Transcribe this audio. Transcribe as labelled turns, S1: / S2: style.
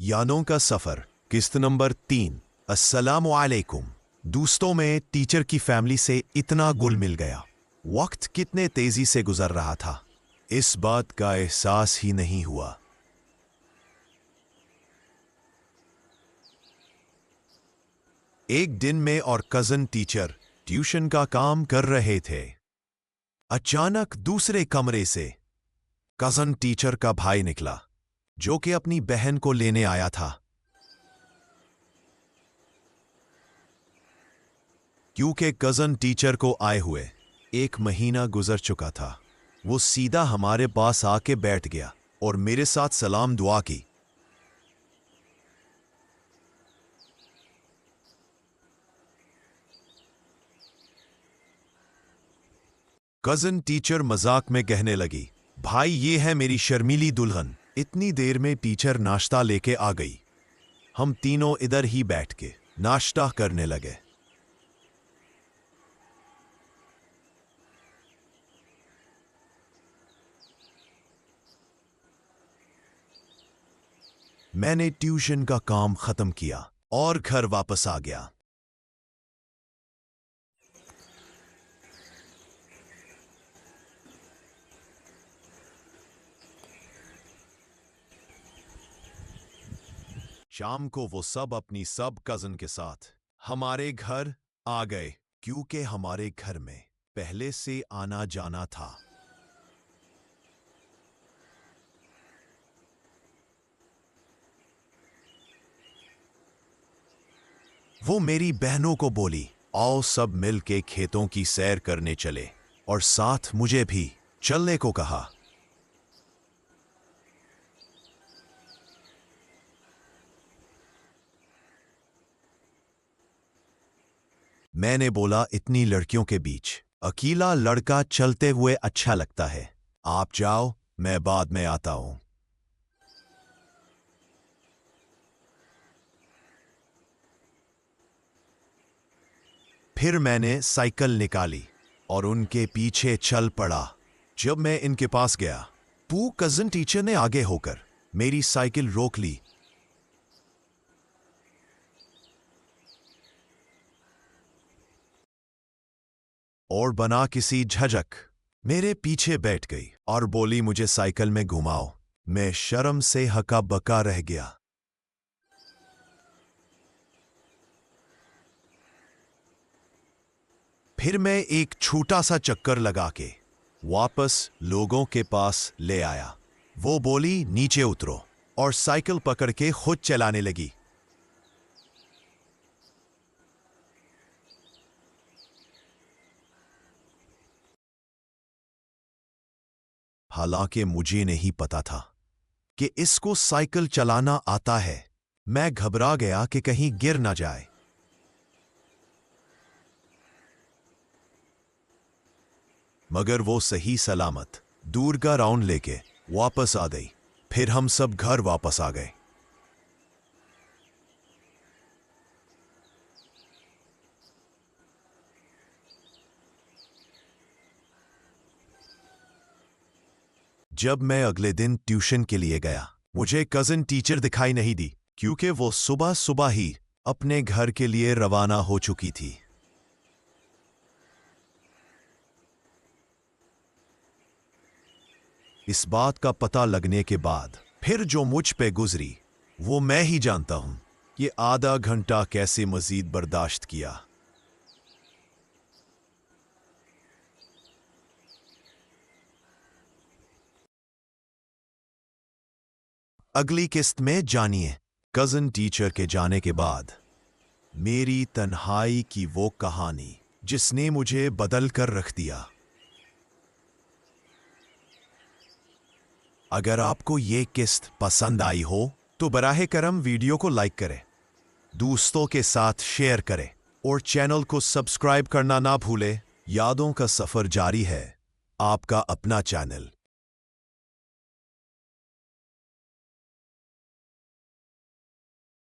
S1: यादों का सफर किस्त नंबर 3। अस्सलाम वालेकुम दोस्तों, में टीचर की फैमिली से इतना घुल मिल गया। वक्त कितने तेजी से गुजर रहा था, इस बात का एहसास ही नहीं हुआ। एक दिन मैं और कजन टीचर ट्यूशन का काम कर रहे थे। अचानक दूसरे कमरे से कजन टीचर का भाई निकला, जो कि अपनी बहन को लेने आया था। क्योंकि कजन टीचर को आए हुए 1 महीना गुजर चुका था, वो सीधा हमारे पास आके बैठ गया और मेरे साथ सलाम दुआ की। कजन टीचर मजाक में कहने लगी, भाई ये है मेरी शर्मीली दुल्हन। इतनी देर में टीचर नाश्ता लेके आ गई। हम तीनों इधर ही बैठ के नाश्ता करने लगे। मैंने ट्यूशन का काम खत्म किया और घर वापस आ गया। शाम को वो सब अपनी सब कजन के साथ हमारे घर आ गए, क्योंकि हमारे घर में पहले से आना जाना था। वो मेरी बहनों को बोली, आओ सब मिल के खेतों की सैर करने चले, और साथ मुझे भी चलने को कहा। मैंने बोला, इतनी लड़कियों के बीच अकेला लड़का चलते हुए अच्छा लगता है, आप जाओ, मैं बाद में आता हूं। फिर मैंने साइकिल निकाली और उनके पीछे चल पड़ा। जब मैं इनके पास गया, पू कजन टीचर ने आगे होकर मेरी साइकिल रोक ली। और बना किसी झझक मेरे पीछे बैठ गई और बोली, मुझे साइकिल में घुमाओ। मैं शर्म से हका बका रह गया। फिर मैं एक छोटा सा चक्कर लगा के वापस लोगों के पास ले आया। वो बोली, नीचे उतरो, और साइकिल पकड़ के खुद चलाने लगी। हालांकि मुझे नहीं पता था कि इसको साइकिल चलाना आता है। मैं घबरा गया कि कहीं गिर ना जाए। मगर वो सही सलामत दूर का राउंड लेके वापस आ गई। फिर हम सब घर वापस आ गए। जब मैं अगले दिन ट्यूशन के लिए गया, मुझे कजन टीचर दिखाई नहीं दी, क्योंकि वो सुबह सुबह ही अपने घर के लिए रवाना हो चुकी थी। इस बात का पता लगने के बाद फिर जो मुझ पे गुजरी, वो मैं ही जानता हूं। ये आधा घंटा कैसे मजीद बर्दाश्त किया। अगली किस्त में जानिए, कजन टीचर के जाने के बाद मेरी तन्हाई की वो कहानी जिसने मुझे बदल कर रख दिया। अगर आपको ये किस्त पसंद आई हो तो बराहे करम वीडियो को लाइक करें, दोस्तों के साथ शेयर करें और चैनल को सब्सक्राइब करना ना भूलें। यादों का सफर जारी है, आपका अपना चैनल।